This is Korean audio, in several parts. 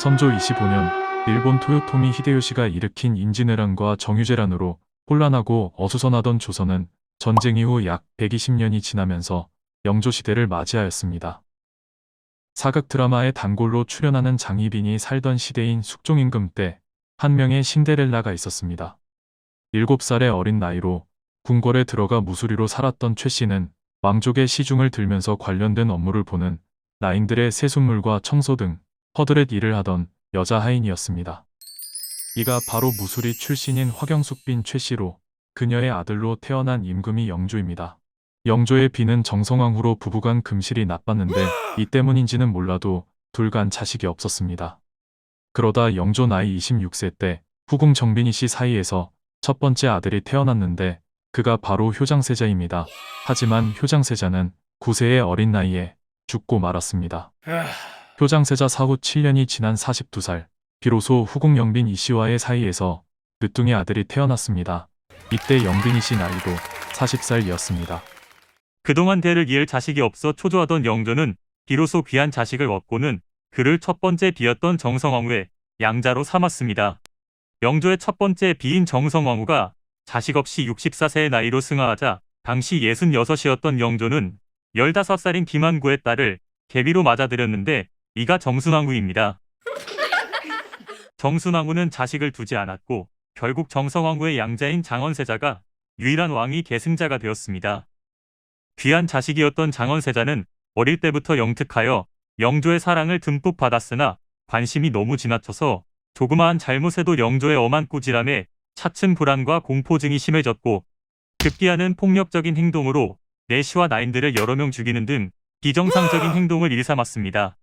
선조 25년 일본 토요토미 히데요시가 일으킨 임진왜란과 정유재란으로 혼란하고 어수선하던 조선은 전쟁 이후 약 120년이 지나면서 영조시대를 맞이하였습니다. 사극 드라마의 단골로 출연하는 장희빈이 살던 시대인 숙종임금 때 한 명의 신데렐라가 있었습니다. 7살의 어린 나이로 궁궐에 들어가 무수리로 살았던 최 씨는 왕족의 시중을 들면서 관련된 업무를 보는 나인들의 세숫물과 청소 등 허드렛 일을 하던 여자 하인이었습니다. 이가 바로 무수리 출신인 화경숙빈 최 씨로 그녀의 아들로 태어난 임금이 영조입니다. 영조의 비는 정성왕 후로 부부간 금실이 나빴는데 이 때문인지는 몰라도 둘간 자식이 없었습니다. 그러다 영조 나이 26세 때 후궁 정빈희 씨 사이에서 첫 번째 아들이 태어났는데 그가 바로 효장세자입니다. 하지만 효장세자는 9세의 어린 나이에 죽고 말았습니다. 효장세자 사후 7년이 지난 42살, 비로소 후궁 영빈이 씨와의 사이에서 늦둥이 아들이 태어났습니다. 이때 영빈이 씨 나이도 40살이었습니다. 그동안 대를 이을 자식이 없어 초조하던 영조는 비로소 귀한 자식을 얻고는 그를 첫 번째 비였던 정성왕후의 양자로 삼았습니다. 영조의 첫 번째 비인 정성왕후가 자식 없이 64세의 나이로 승하하자 당시 66이었던 영조는 15살인 김한구의 딸을 계비로 맞아들였는데 이가 정순왕후입니다. 정순왕후는 자식을 두지 않았고 결국 정성왕후의 양자인 장원세자가 유일한 왕위 계승자가 되었습니다. 귀한 자식이었던 장원세자는 어릴 때부터 영특하여 영조의 사랑을 듬뿍 받았으나 관심이 너무 지나쳐서 조그마한 잘못에도 영조의 엄한 꾸지람에 차츰 불안과 공포증이 심해졌고 급기야는 폭력적인 행동으로 내시와 나인들을 여러 명 죽이는 등 비정상적인 행동을 일삼았습니다.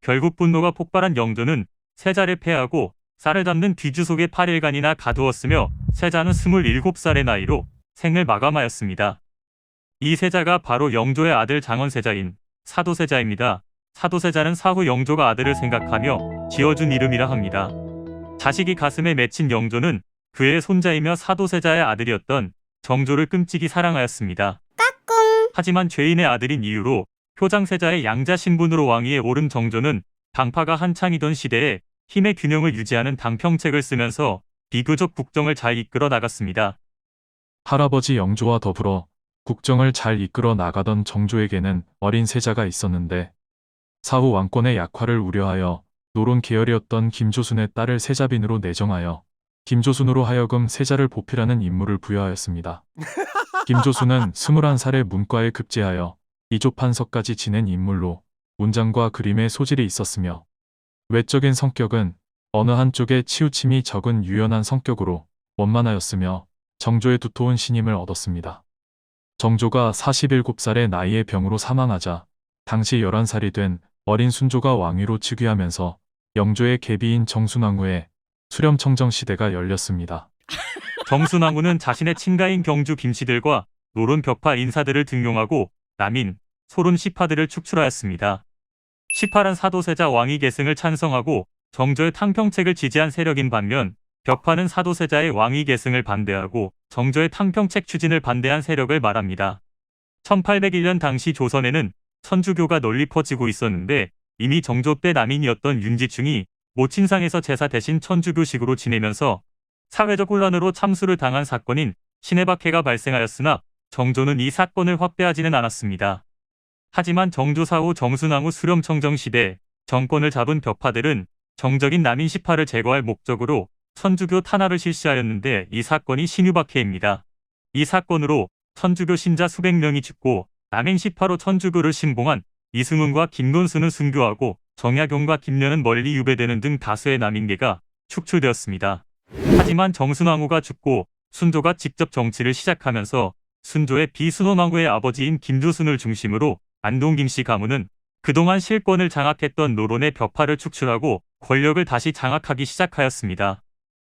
결국 분노가 폭발한 영조는 세자를 폐하고 쌀을 담는 뒤주속에 8일간이나 가두었으며 세자는 27살의 나이로 생을 마감하였습니다. 이 세자가 바로 영조의 아들 장원세자인 사도세자입니다. 사도세자는 사후 영조가 아들을 생각하며 지어준 이름이라 합니다. 자식이 가슴에 맺힌 영조는 그의 손자이며 사도세자의 아들이었던 정조를 끔찍이 사랑하였습니다. 하지만 죄인의 아들인 이유로 효장세자의 양자 신분으로 왕위에 오른 정조는 당파가 한창이던 시대에 힘의 균형을 유지하는 당평책을 쓰면서 비교적 국정을 잘 이끌어 나갔습니다. 할아버지 영조와 더불어 국정을 잘 이끌어 나가던 정조에게는 어린 세자가 있었는데 사후 왕권의 약화를 우려하여 노론 계열이었던 김조순의 딸을 세자빈으로 내정하여 김조순으로 하여금 세자를 보필하는 임무를 부여하였습니다. 김조순은 21살에 문과에 급제하여 이조판서까지 지낸 인물로 문장과 그림의 소질이 있었으며 외적인 성격은 어느 한쪽에 치우침이 적은 유연한 성격으로 원만하였으며 정조의 두터운 신임을 얻었습니다. 정조가 47살의 나이에 병으로 사망하자 당시 11살이 된 어린 순조가 왕위로 즉위하면서 영조의 계비인 정순왕후의 수렴청정 시대가 열렸습니다. 정순왕후는 자신의 친가인 경주 김씨들과 노론 벽파 인사들을 등용하고 남인, 소론 시파들을 축출하였습니다. 시파란 사도세자 왕위 계승을 찬성하고 정조의 탕평책을 지지한 세력인 반면 벽파는 사도세자의 왕위 계승을 반대하고 정조의 탕평책 추진을 반대한 세력을 말합니다. 1801년 당시 조선에는 천주교가 널리 퍼지고 있었는데 이미 정조 때 남인이었던 윤지충이 모친상에서 제사 대신 천주교식으로 지내면서 사회적 혼란으로 참수를 당한 사건인 신해박해가 발생하였으나 정조는 이 사건을 확대하지는 않았습니다. 하지만 정조 사후 정순왕후 수렴청정 시대 정권을 잡은 벽파들은 정적인 남인 시파를 제거할 목적으로 천주교 탄압을 실시하였는데 이 사건이 신유박해입니다. 이 사건으로 천주교 신자 수백 명이 죽고 남인 시파로 천주교를 신봉한 이승훈과 김논수는 순교하고 정약용과 김련은 멀리 유배되는 등 다수의 남인계가 축출되었습니다. 하지만 정순왕후가 죽고 순조가 직접 정치를 시작하면서 순조의 비순원왕후의 아버지인 김조순을 중심으로 안동김씨 가문은 그동안 실권을 장악했던 노론의 벽파를 축출하고 권력을 다시 장악하기 시작하였습니다.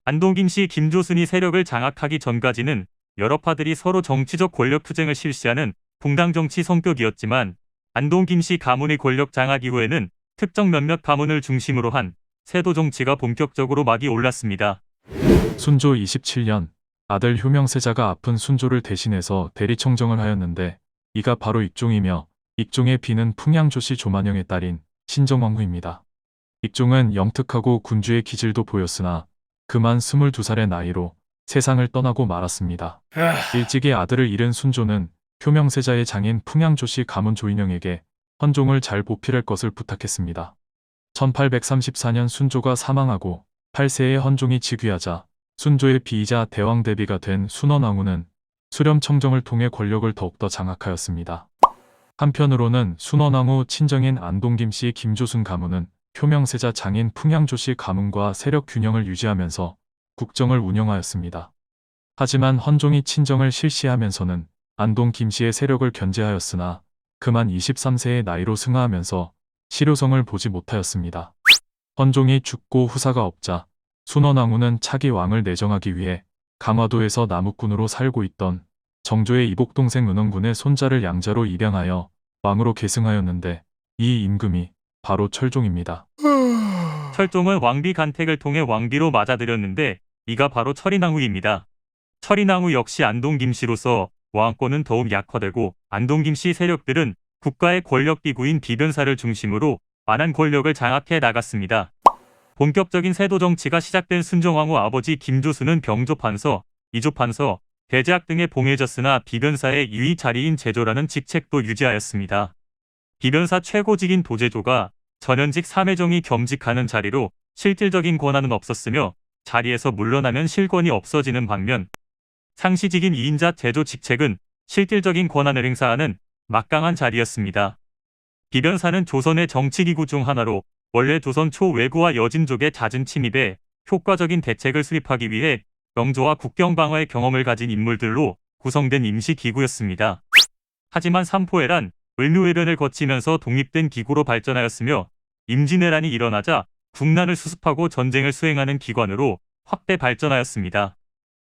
안동김씨 김조순이 세력을 장악하기 전까지는 여러 파들이 서로 정치적 권력 투쟁을 실시하는 붕당정치 성격이었지만 안동김씨 가문의 권력 장악 이후에는 특정 몇몇 가문을 중심으로 한 세도 정치가 본격적으로 막이 올랐습니다. 순조 27년 아들 효명세자가 아픈 순조를 대신해서 대리청정을 하였는데 이가 바로 익종이며 익종의 비는 풍양조씨 조만영의 딸인 신정왕후입니다. 익종은 영특하고 군주의 기질도 보였으나 그만 22살의 나이로 세상을 떠나고 말았습니다. 일찍이 아들을 잃은 순조는 효명세자의 장인 풍양조씨 가문 조인영에게 헌종을 잘 보필할 것을 부탁했습니다. 1834년 순조가 사망하고 8세의 헌종이 즉위하자 순조의 비이자 대왕대비가 된 순원왕후는 수렴청정을 통해 권력을 더욱더 장악하였습니다. 한편으로는 순원왕후 친정인 안동김씨 김조순 가문은 효명세자 장인 풍양조씨 가문과 세력 균형을 유지하면서 국정을 운영하였습니다. 하지만 헌종이 친정을 실시하면서는 안동 김씨의 세력을 견제하였으나 그만 23세의 나이로 승하하면서 실효성을 보지 못하였습니다. 헌종이 죽고 후사가 없자 순원왕후는 차기 왕을 내정하기 위해 강화도에서 남욱군으로 살고 있던 정조의 이복동생 은원군의 손자를 양자로 입양하여 왕으로 계승하였는데 이 임금이 바로 철종입니다. 철종은 왕비 간택을 통해 왕비로 맞아들였는데 이가 바로 철인왕후입니다. 철인왕후 역시 안동 김씨로서 왕권은 더욱 약화되고 안동 김씨 세력들은 국가의 권력 기구인 비변사를 중심으로 완한 권력을 장악해 나갔습니다. 본격적인 세도 정치가 시작된 순종왕후 아버지 김조순은 병조판서, 이조판서, 대제학 등에 봉해졌으나 비변사의 유의 자리인 제조라는 직책도 유지하였습니다. 비변사 최고직인 도제조가 전현직 3회정이 겸직하는 자리로 실질적인 권한은 없었으며 자리에서 물러나면 실권이 없어지는 반면 상시직인 2인자 제조 직책은 실질적인 권한을 행사하는 막강한 자리였습니다. 비변사는 조선의 정치기구 중 하나로 원래 조선 초외구와 여진족의 잦은 침입에 효과적인 대책을 수립하기 위해 영조와 국경 방어의 경험을 가진 인물들로 구성된 임시기구였습니다. 하지만 삼포해란, 을묘해변을 거치면서 독립된 기구로 발전하였으며 임진왜란이 일어나자 국난을 수습하고 전쟁을 수행하는 기관으로 확대 발전하였습니다.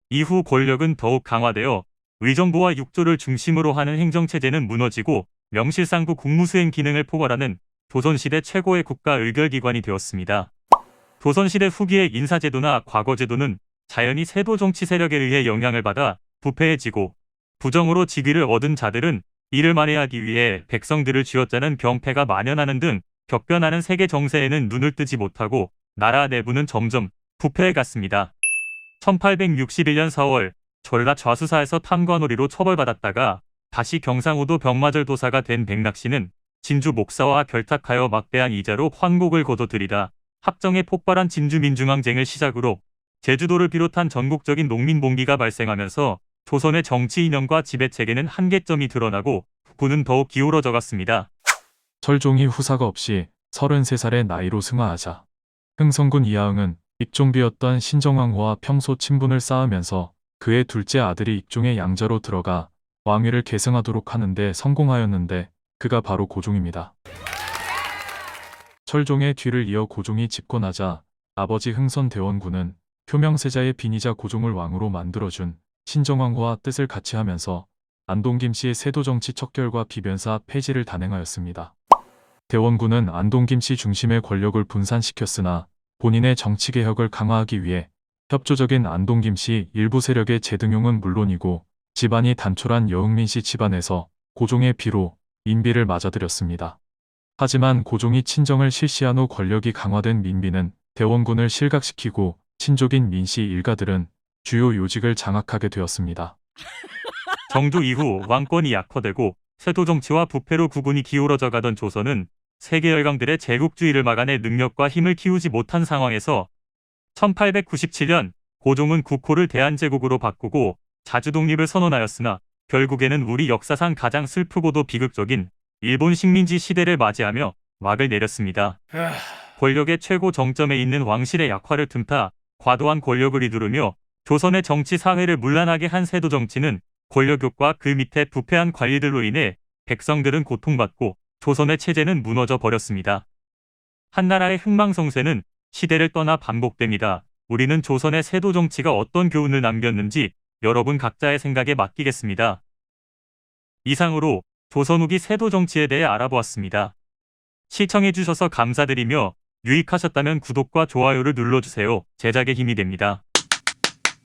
이후 권력은 더욱 강화되어 의정부와 육조를 중심으로 하는 행정체제는 무너지고 명실상부 국무수행 기능을 포괄하는 조선시대 최고의 국가 의결기관이 되었습니다. 조선시대 후기의 인사제도나 과거제도는 자연히 세도 정치 세력에 의해 영향을 받아 부패해지고 부정으로 직위를 얻은 자들은 이를 만회하기 위해 백성들을 쥐어짜는 병폐가 만연하는 등 격변하는 세계 정세에는 눈을 뜨지 못하고 나라 내부는 점점 부패해갔습니다. 1861년 4월 전라 좌수사에서 탐관오리로 처벌받았다가 다시 경상우도 병마절 도사가 된 백낙씨는 진주 목사와 결탁하여 막대한 이자로 환곡을 거둬들이다 합정에 폭발한 진주민중항쟁을 시작으로 제주도를 비롯한 전국적인 농민봉기가 발생하면서 조선의 정치 이념과 지배체계는 한계점이 드러나고 국군은 더욱 기울어져 갔습니다. 철종이 후사가 없이 33살의 나이로 승하하자 흥성군 이하응은 익종비였던 신정왕후와 평소 친분을 쌓으면서 그의 둘째 아들이 익종의 양자로 들어가 왕위를 계승하도록 하는데 성공하였는데 그가 바로 고종입니다. 철종의 뒤를 이어 고종이 집권하자 아버지 흥선대원군은 효명세자의 빈이자 고종을 왕으로 만들어준 신정왕후와 뜻을 같이 하면서 안동김씨의 세도정치 척결과 비변사 폐지를 단행하였습니다. 대원군은 안동김씨 중심의 권력을 분산시켰으나 본인의 정치개혁을 강화하기 위해 협조적인 안동김씨 일부 세력의 재등용은 물론이고 집안이 단촐한 여흥민씨 집안에서 고종의 비로 민비를 맞아들였습니다. 하지만 고종이 친정을 실시한 후 권력이 강화된 민비는 대원군을 실각시키고 친족인 민씨 일가들은 주요 요직을 장악하게 되었습니다. 정조 이후 왕권이 약화되고 세도 정치와 부패로 국군이 기울어져 가던 조선은 세계 열강들의 제국주의를 막아낼 능력과 힘을 키우지 못한 상황에서 1897년 고종은 국호를 대한제국으로 바꾸고 자주 독립을 선언하였으나 결국에는 우리 역사상 가장 슬프고도 비극적인 일본 식민지 시대를 맞이하며 막을 내렸습니다. 권력의 최고 정점에 있는 왕실의 약화를 틈타 과도한 권력을 휘두르며 조선의 정치 사회를 문란하게 한 세도 정치는 권력욕과 그 밑에 부패한 관리들로 인해 백성들은 고통받고 조선의 체제는 무너져 버렸습니다. 한나라의 흥망성쇠는 시대를 떠나 반복됩니다. 우리는 조선의 세도 정치가 어떤 교훈을 남겼는지 여러분 각자의 생각에 맡기겠습니다. 이상으로 조선 후기 세도 정치에 대해 알아보았습니다. 시청해주셔서 감사드리며 유익하셨다면 구독과 좋아요를 눌러주세요. 제작에 힘이 됩니다.